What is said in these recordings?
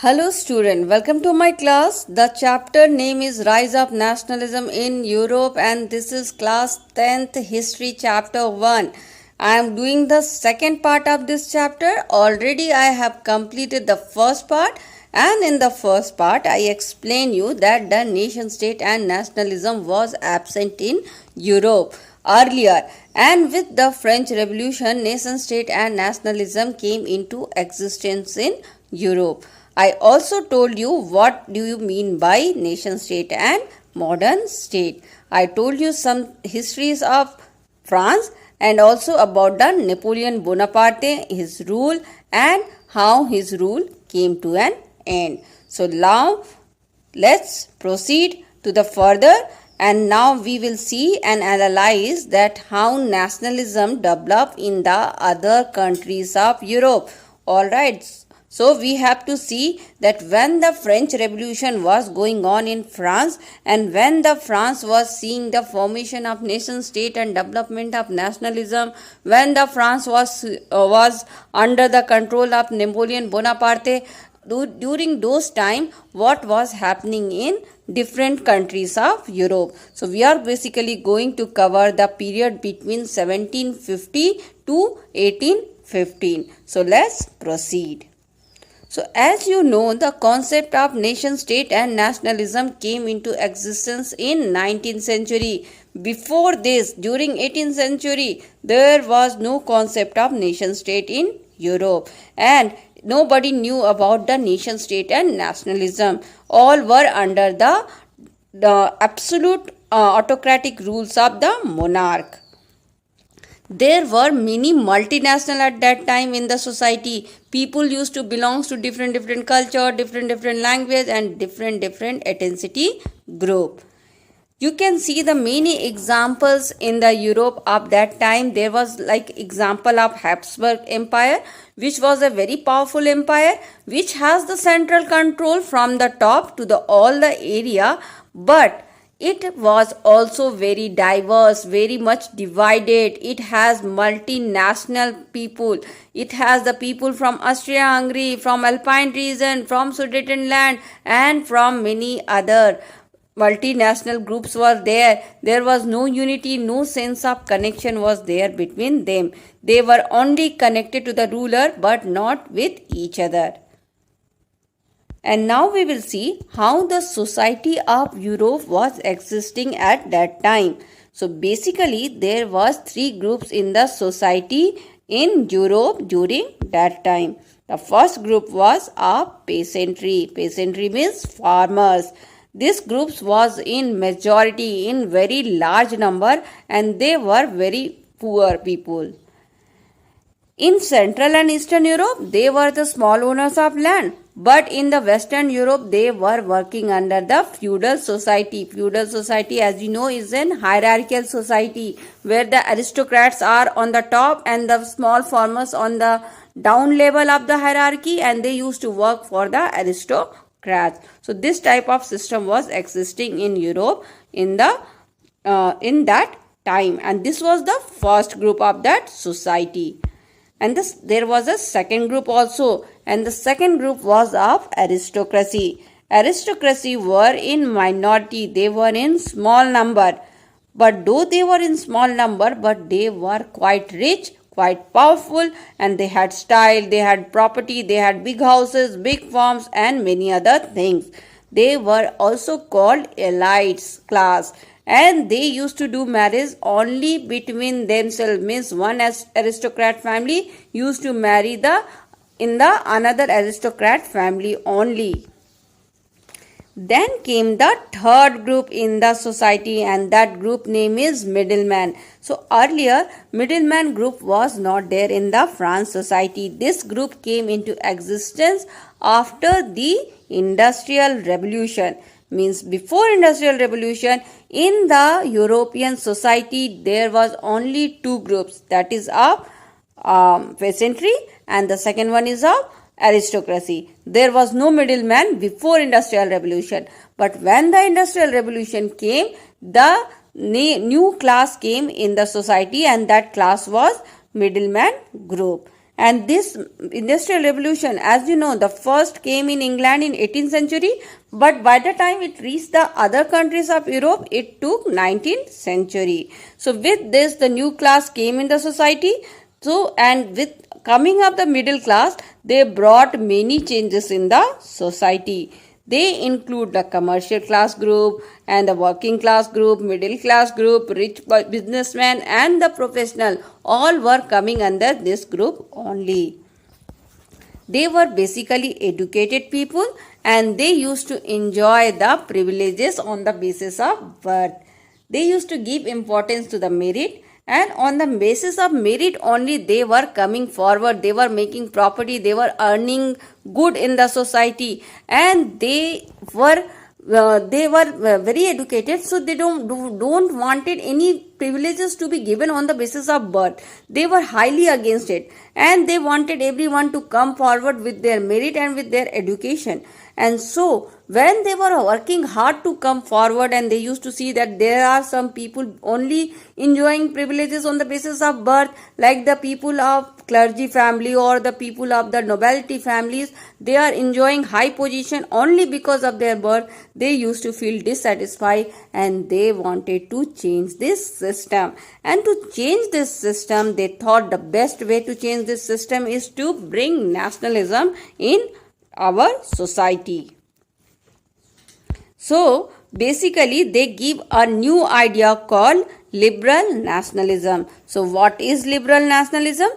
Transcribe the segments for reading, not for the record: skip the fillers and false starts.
Hello student, welcome to my class. The chapter name is Rise of Nationalism in Europe and this is class 10th history chapter 1. I am doing the second part of this chapter. Already I have completed the first part and in the first part I explain you that the nation state and nationalism was absent in Europe earlier, and with the French Revolution nation state and nationalism came into existence in Europe. I also told you what do you mean by nation state and modern state. I told you some histories of France and also about the Napoleon Bonaparte, his rule and how his rule came to an end. So now let's proceed to the further, and now we will see and analyze that how nationalism developed in the other countries of Europe. Alright. So we have to see that when the French Revolution was going on in France and when the France was seeing the formation of nation state and development of nationalism, when the France was under the control of Napoleon Bonaparte, during those time what was happening in different countries of Europe. So we are basically going to cover the period between 1750 to 1815. So let's proceed. So as you know, the concept of nation state and nationalism came into existence in 19th century. Before this, during 18th century, there was no concept of nation state in Europe and nobody knew about the nation state and nationalism. All were under the absolute autocratic rules of the monarch. There were many multinational at that time in the society. People used to belong to different culture, different language and different ethnicity group. You can see the many examples in the Europe of that time. There was like example of Habsburg Empire, which was a very powerful empire, which has the central control from the top to the all the area, but it was also very diverse, very much divided. It has multinational people. It has the people from Austria-Hungary, from Alpine region, from Sudetenland and from many other multinational groups were there. There was no unity, no sense of connection was there between them. They were only connected to the ruler but not with each other. And now we will see how the society of Europe was existing at that time. So basically there was three groups in the society in Europe during that time. The first group was of peasantry. Peasantry means farmers. This group was in majority, in very large number, and they were very poor people. In Central and Eastern Europe, they were the small owners of land. But in the Western Europe, they were working under the feudal society. Feudal society, as you know, is an hierarchical society where the aristocrats are on the top and the small farmers on the down level of the hierarchy, and they used to work for the aristocrats. So this type of system was existing in Europe in that time, and this was the first group of that society. And there was a second group also, and the second group was of aristocracy. Aristocracy were in minority, they were in small number. But though they were in small number, but they were quite rich, quite powerful, and they had style, they had property, they had big houses, big farms and many other things. They were also called elites class. And they used to do marriage only between themselves, means one aristocrat family used to marry in the another aristocrat family only. Then came the third group in the society, and that group name is middleman. So earlier middleman group was not there in the France society. This group came into existence after the Industrial Revolution. Means before Industrial Revolution, in the European society there was only two groups, that is of peasantry and the second one is of aristocracy. There was no middleman before Industrial Revolution, but when the Industrial Revolution came, the new class came in the society, and that class was middleman group. And this industrial revolution, as you know, the first came in England in 18th century, but by the time it reached the other countries of Europe, it took 19th century. So with this, the new class came in the society. So, and with coming of the middle class, they brought many changes in the society. They include the commercial class group and the working class group, middle class group, rich businessmen and the professional. All were coming under this group only. They were basically educated people and they used to enjoy the privileges on the basis of birth. They used to give importance to the merit, and on the basis of merit only they were coming forward. They were making property, they were earning good in the society, and they were very educated, so they don't wanted any privileges to be given on the basis of birth. They were highly against it, and they wanted everyone to come forward with their merit and with their education. And so when they were working hard to come forward, and they used to see that there are some people only enjoying privileges on the basis of birth, like the people of clergy family or the people of the nobility families, they are enjoying high position only because of their birth. They used to feel dissatisfied and they wanted to change this system. And to change this system, they thought the best way to change this system is to bring nationalism in our society. So basically they give a new idea called liberal nationalism. So what is liberal nationalism?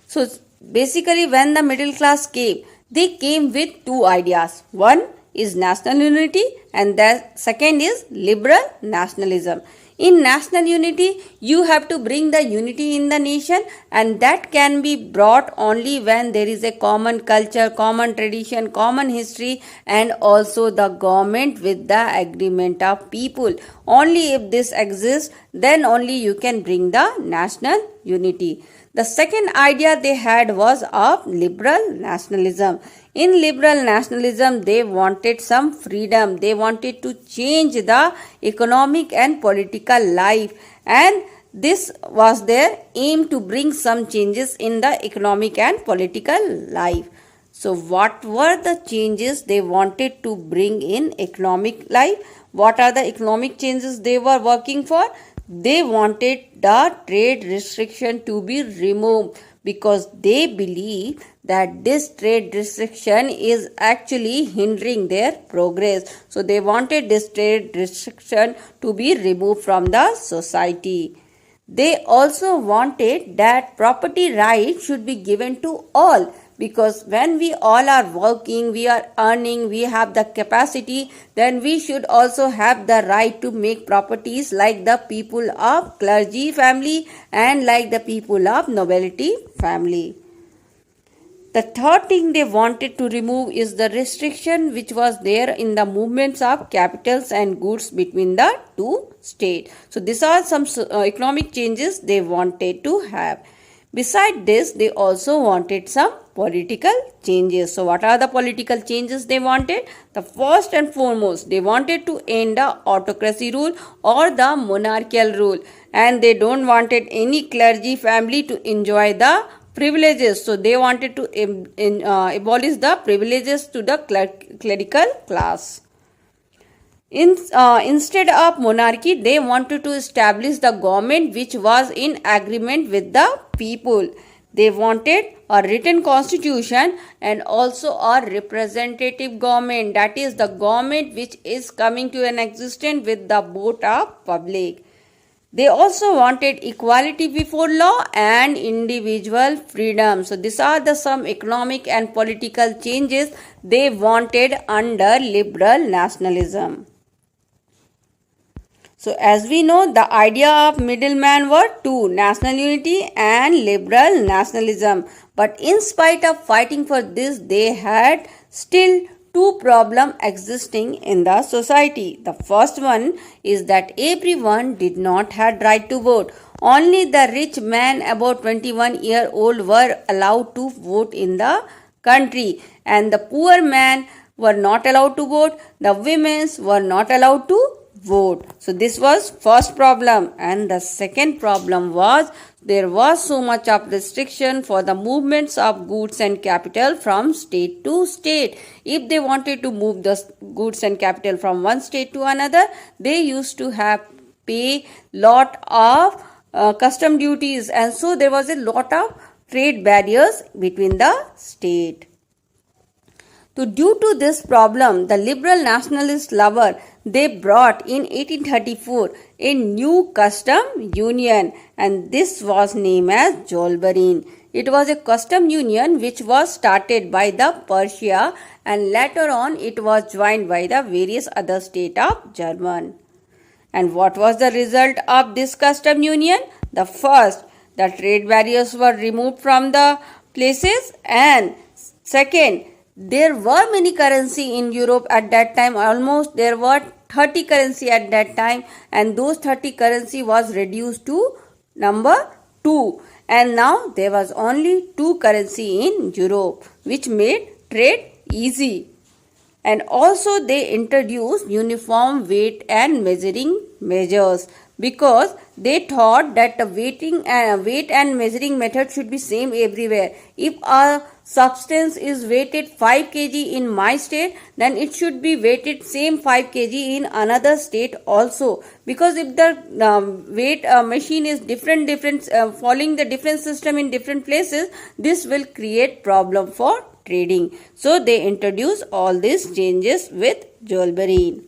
So basically when the middle class came, they came with two ideas. One is national unity and the second is liberal nationalism. In national unity, you have to bring the unity in the nation, and that can be brought only when there is a common culture, common tradition, common history, and also the government with the agreement of people. Only if this exists, then only you can bring the national unity. The second idea they had was of liberal nationalism. In liberal nationalism, they wanted some freedom. They wanted to change the economic and political life, and this was their aim, to bring some changes in the economic and political life. So what were the changes they wanted to bring in economic life? What are the economic changes they were working for? They wanted the trade restriction to be removed, because they believe that this trade restriction is actually hindering their progress. So they wanted this trade restriction to be removed from the society. They also wanted that property rights should be given to all, because when we all are working, we are earning, we have the capacity, then we should also have the right to make properties like the people of clergy family and like the people of nobility family. The third thing they wanted to remove is the restriction which was there in the movements of capitals and goods between the two states. So these are some economic changes they wanted to have. Beside this, they also wanted some political changes. So what are the political changes they wanted? The first and foremost, they wanted to end the autocracy rule or the monarchical rule, and they don't wanted any clergy family to enjoy the privileges. So they wanted to abolish the privileges to the clerical class. Instead of monarchy, they wanted to establish the government which was in agreement with the people. They wanted a written constitution and also a representative government, that is the government which is coming to an existence with the vote of public. They also wanted equality before law and individual freedom. So these are the some economic and political changes they wanted under liberal nationalism. So as we know, the idea of middleman were two, national unity and liberal nationalism. But in spite of fighting for this, they had still two problems existing in the society. The first one is that everyone did not have right to vote. Only the rich men about 21-year-old were allowed to vote in the country, and the poor men were not allowed to vote. The women were not allowed to vote. So this was first problem, and the second problem was there was so much of restriction for the movements of goods and capital from state to state. If they wanted to move the goods and capital from one state to another, they used to have pay lot of custom duties, and so there was a lot of trade barriers between the state. So due to this problem, the liberal nationalist lover, they brought in 1834 a new custom union, and this was named as Zollverein. It was a custom union which was started by the Prussia, and later on it was joined by the various other states of Germany. And what was the result of this custom union? The first, the trade barriers were removed from the places, and second, there were many currency in Europe at that time. Almost there were 30 currency at that time, and those 30 currency was reduced to number 2, and now there was only 2 currency in Europe, which made trade easy. And also they introduced uniform weight and measuring measures, because they thought that the weight and measuring method should be same everywhere. If a substance is weighted 5 kg in my state, then it should be weighted same 5 kg in another state also, because if the weight machine is different following the different system in different places, this will create problem for trading. So they introduce all these changes with Zollverein.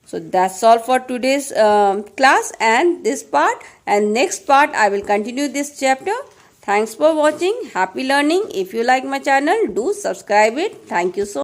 So that's all for today's class and this part, and next part I will continue this chapter. Thanks for watching. Happy learning. If you like my channel, do subscribe it. Thank you so much.